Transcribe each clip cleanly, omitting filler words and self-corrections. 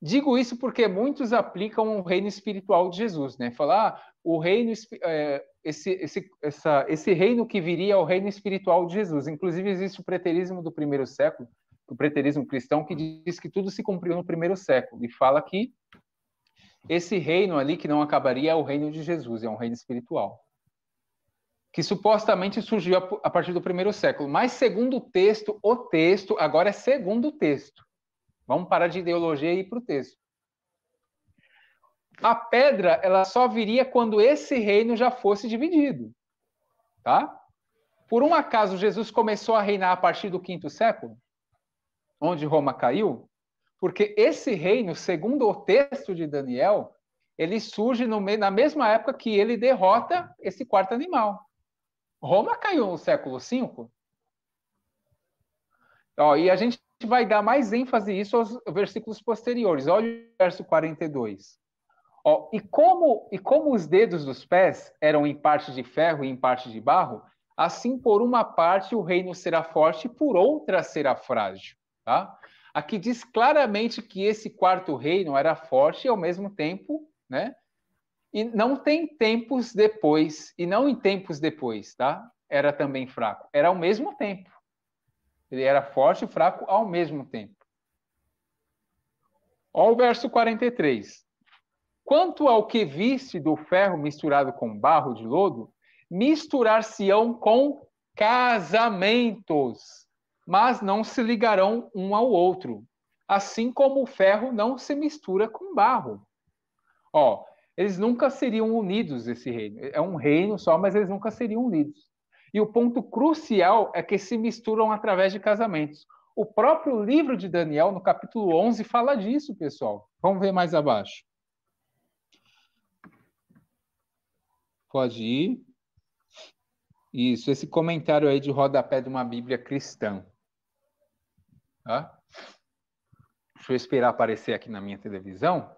Digo isso porque muitos aplicam o reino espiritual de Jesus, né? Falar, o reino, esse reino que viria é o reino espiritual de Jesus. Inclusive, existe o preterismo do primeiro século, o preterismo cristão, que diz que tudo se cumpriu no primeiro século, e fala que esse reino ali que não acabaria é o reino de Jesus, é um reino espiritual, que supostamente surgiu a partir do primeiro século. Mas, segundo o texto, agora é segundo o texto. Vamos parar de ideologia e ir para o texto. A pedra, ela só viria quando esse reino já fosse dividido, tá? Por um acaso, Jesus começou a reinar a partir do quinto século, onde Roma caiu? Porque esse reino, segundo o texto de Daniel, ele surge na mesma época que ele derrota esse quarto animal. Roma caiu no século V. E a gente vai dar mais ênfase isso aos versículos posteriores. Olha o verso 42. E como os dedos dos pés eram em parte de ferro e em parte de barro, assim por uma parte o reino será forte e por outra será frágil. Tá? Aqui diz claramente que esse quarto reino era forte e ao mesmo tempo, né? E não tem tempos depois, e não em tempos depois, tá? Era também fraco. Era ao mesmo tempo. Ele era forte e fraco ao mesmo tempo. Olha o verso 43. Quanto ao que viste do ferro misturado com barro de lodo, misturar-se-ão com casamentos, mas não se ligarão um ao outro, assim como o ferro não se mistura com barro. Eles nunca seriam unidos, esse reino. É um reino só, mas eles nunca seriam unidos. E o ponto crucial é que se misturam através de casamentos. O próprio livro de Daniel, no capítulo 11, fala disso, pessoal. Vamos ver mais abaixo. Pode ir. Isso, esse comentário aí de rodapé de uma Bíblia cristã. Tá? Deixa eu esperar aparecer aqui na minha televisão.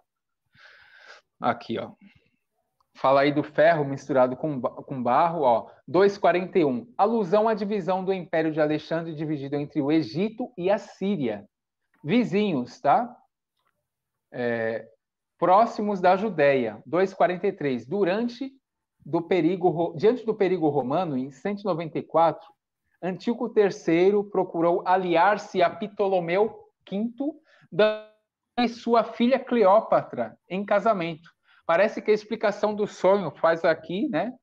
Aqui, ó. Fala aí do ferro misturado com barro, ó. 2,41. Alusão à divisão do Império de Alexandre dividido entre o Egito e a Síria. Vizinhos, tá? Próximos da Judéia. 2,43. Diante do perigo romano, em 194, Antíoco III procurou aliar-se a Ptolomeu V, dando sua filha Cleópatra em casamento. Parece que a explicação do sonho faz aqui, né,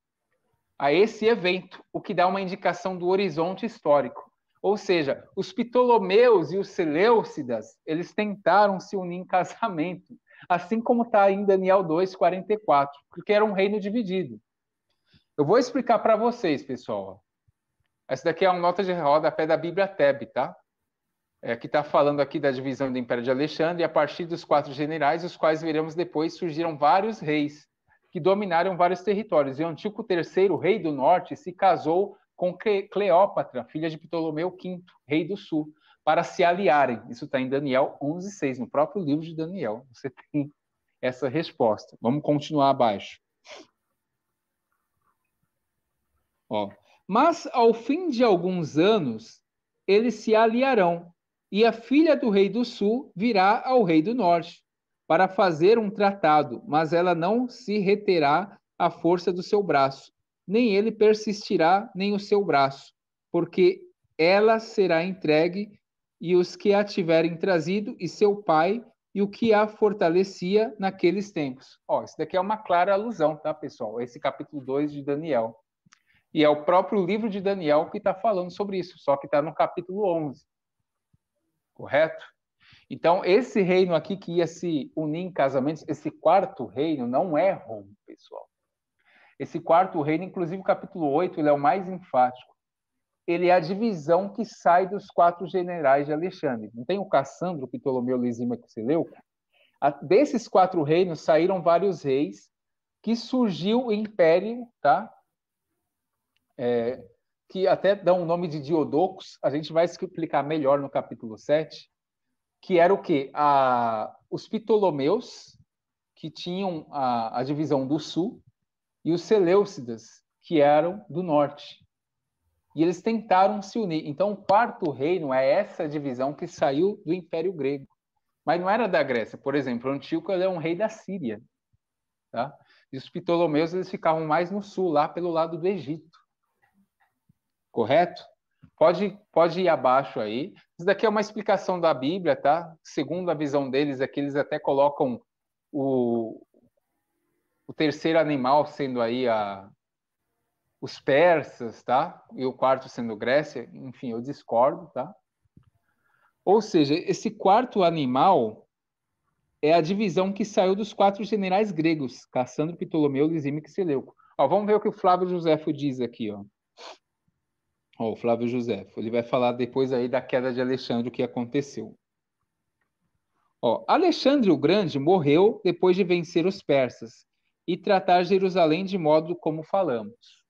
a esse evento, o que dá uma indicação do horizonte histórico. Ou seja, os Ptolomeus e os Seleucidas, eles tentaram se unir em casamento, assim como está em Daniel 2,44, porque era um reino dividido. Eu vou explicar para vocês, pessoal. Essa daqui é uma nota de rodapé da Bíblia Teb, tá? Que está falando aqui da divisão do Império de Alexandre, e a partir dos 4 generais, os quais veremos depois, surgiram vários reis que dominaram vários territórios. E Antíoco III, rei do norte, se casou com Cleópatra, filha de Ptolomeu V, rei do sul, para se aliarem. Isso está em Daniel 11,6, no próprio livro de Daniel. Você tem essa resposta. Vamos continuar abaixo. Mas, ao fim de alguns anos, eles se aliarão, e a filha do rei do sul virá ao rei do norte, para fazer um tratado, mas ela não se reterá à força do seu braço, nem ele persistirá, nem o seu braço, porque ela será entregue, e os que a tiverem trazido, e seu pai, e o que a fortalecia naqueles tempos. Isso daqui é uma clara alusão, tá, pessoal? Esse capítulo 2 de Daniel. E é o próprio livro de Daniel que está falando sobre isso, só que está no capítulo 11. Correto? Então, esse reino aqui que ia se unir em casamentos, esse quarto reino não é Roma, pessoal. Esse quarto reino, inclusive o capítulo 8, ele é o mais enfático. Ele é a divisão que sai dos 4 generais de Alexandre. Não tem o Cassandro, Ptolomeu, Lisímaco e Seleuco? Desses 4 reinos saíram vários reis, que surgiu o império, tá? Que até dão o nome de Diodocos, a gente vai explicar melhor no capítulo 7, que era o quê? Os Ptolomeus, que tinham a divisão do sul, e os Seleucidas, que eram do norte. E eles tentaram se unir. Então, o quarto reino é essa divisão que saiu do Império Grego. mas não era da Grécia. Por exemplo, Antíoco ele é um rei da Síria. Tá? E os Ptolomeus eles ficavam mais no sul, lá pelo lado do Egito. Correto? Pode ir abaixo aí. Isso daqui é uma explicação da Bíblia, tá? Segundo a visão deles, aqui eles até colocam o terceiro animal sendo aí os persas, tá? E o quarto sendo Grécia. Enfim, eu discordo, tá? Ou seja, esse quarto animal é a divisão que saiu dos 4 generais gregos, Cassandro, Ptolomeu, Lisímaco e Seleuco. Ó, vamos ver o que o Flávio Josefo diz aqui, ó. Ó, o Flávio Josefo, ele vai falar depois aí da queda de Alexandre, o que aconteceu. Ó, Alexandre o Grande morreu depois de vencer os persas e tratar Jerusalém de modo como falamos.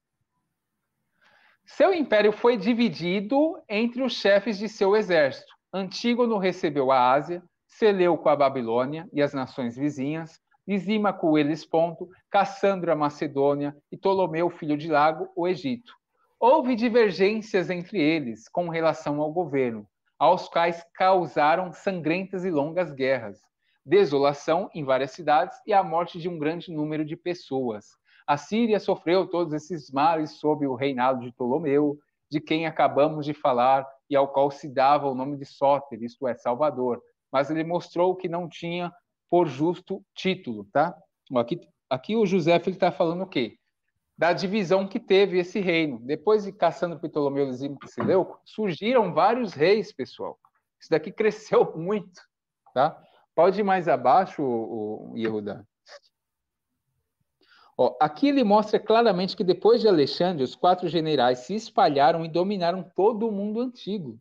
Seu império foi dividido entre os chefes de seu exército. Antígono recebeu a Ásia, Seleuco a Babilônia e as nações vizinhas, Lisímaco o Helesponto, Cassandro a Macedônia e Ptolomeu, filho de Lago, o Egito. Houve divergências entre eles com relação ao governo, aos quais causaram sangrentas e longas guerras, desolação em várias cidades e a morte de um grande número de pessoas. A Síria sofreu todos esses males sob o reinado de Ptolomeu, de quem acabamos de falar e ao qual se dava o nome de Sóter, isto é, Salvador. Mas ele mostrou que não tinha por justo título, tá? Aqui o José está falando o quê? Da divisão que teve esse reino. Depois de Cassandro, Ptolomeu, Lisímaco e Seleuco, surgiram vários reis, pessoal. Isso daqui cresceu muito, tá? Pode ir mais abaixo, o Yehuda. Ó, aqui ele mostra claramente que depois de Alexandre, os 4 generais se espalharam e dominaram todo o mundo antigo.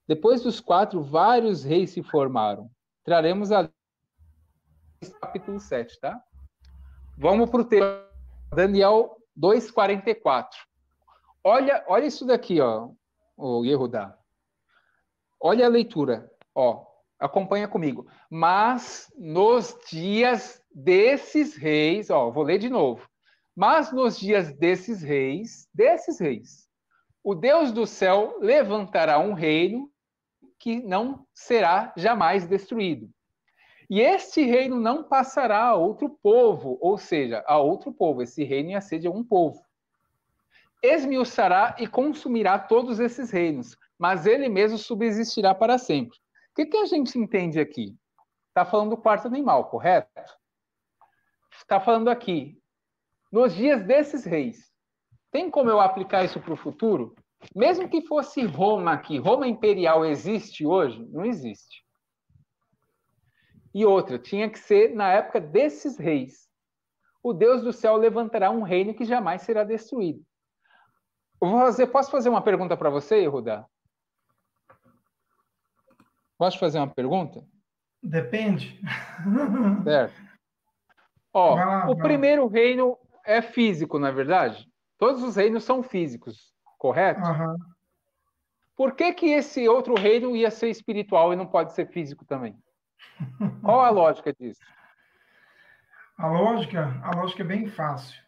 Depois dos 4, vários reis se formaram. Traremos a capítulo 7, tá? Vamos para o texto. Daniel 2,44. Olha isso daqui, ó, o Yehudá. Olha a leitura, ó, acompanha comigo. Mas nos dias desses reis, ó, vou ler de novo. Mas nos dias desses reis, o Deus do céu levantará um reino que não será jamais destruído. E este reino não passará a outro povo, ou seja, a outro povo. Esse reino ia ser de um povo. Esmiuçará e consumirá todos esses reinos, mas ele mesmo subsistirá para sempre. O que a gente entende aqui? Está falando do quarto animal, correto? Está falando aqui, nos dias desses reis. Tem como eu aplicar isso para o futuro? Mesmo que fosse Roma aqui, Roma imperial existe hoje? Não existe. E outra, tinha que ser na época desses reis. O Deus do céu levantará um reino que jamais será destruído. Posso fazer uma pergunta para você, Yehuda? Posso fazer uma pergunta? Depende. Certo. Ó, o primeiro reino é físico, não é verdade? Todos os reinos são físicos, correto? Uhum. Por que esse outro reino ia ser espiritual e não pode ser físico também? Qual a lógica disso? A lógica é bem fácil,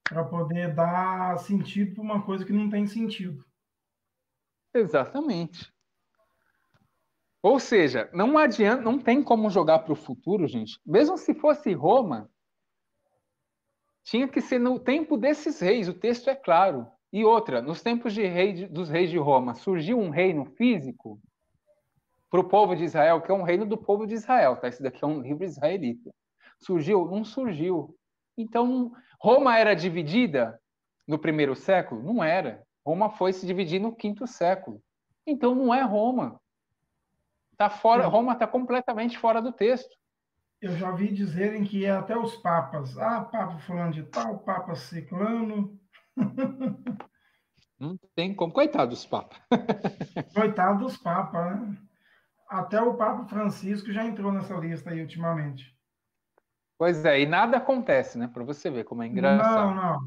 para poder dar sentido para uma coisa que não tem sentido. Exatamente. Ou seja, não adianta, não tem como jogar para o futuro, gente. Mesmo se fosse Roma, tinha que ser no tempo desses reis, o texto é claro. E outra, nos tempos dos reis de Roma, surgiu um reino físico para o povo de Israel, que é um reino do povo de Israel, tá? Esse daqui é um livro israelita. Surgiu? Não surgiu. Então, Roma era dividida no primeiro século? Não era. Roma foi se dividir no quinto século. Então, não é Roma. Tá fora, Roma está completamente fora do texto. Eu já vi dizerem que até os papas, papa fulano de tal, papa ciclano. Não tem como. Coitado dos papas. Coitado dos papas, né? Até o Papa Francisco já entrou nessa lista aí ultimamente. Pois é, e nada acontece, né? Para você ver como é Não, engraçado. não.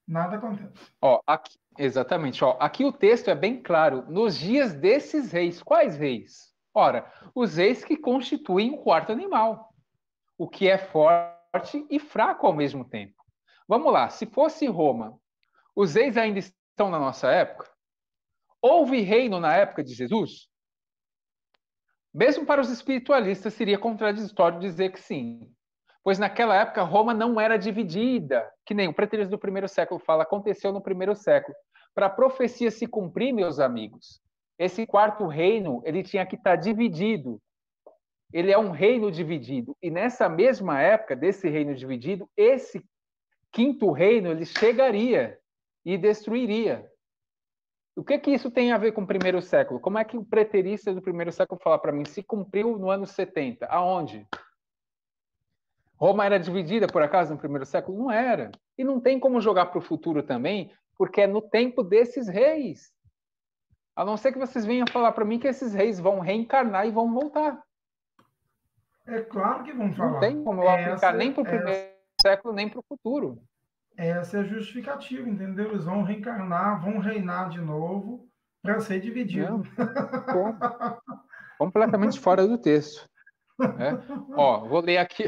Nada acontece. Ó, aqui, exatamente. Ó, aqui o texto é bem claro. Nos dias desses reis. Quais reis? Ora, os reis que constituem o quarto animal. O que é forte e fraco ao mesmo tempo. Vamos lá. Se fosse Roma, os reis ainda estão na nossa época? Houve reino na época de Jesus? Mesmo para os espiritualistas seria contraditório dizer que sim, pois naquela época Roma não era dividida, que nem o preterista do primeiro século fala, aconteceu no primeiro século. Para a profecia se cumprir, meus amigos, esse quarto reino ele tinha que estar dividido. Ele é um reino dividido. E nessa mesma época desse reino dividido, esse quinto reino ele chegaria e destruiria. O que isso tem a ver com o primeiro século? Como é que o preterista do primeiro século fala para mim? Se cumpriu no ano 70. Aonde? Roma era dividida, por acaso, no primeiro século? Não era. E não tem como jogar para o futuro também, porque é no tempo desses reis. A não ser que vocês venham falar para mim que esses reis vão reencarnar e vão voltar. É claro que vão Não falar. tem como eu aplicar nem para o primeiro século, nem para o futuro. Essa é a justificativa, entendeu? Eles vão reencarnar, vão reinar de novo para ser dividido. Não, completamente fora do texto. Ó, vou ler aqui.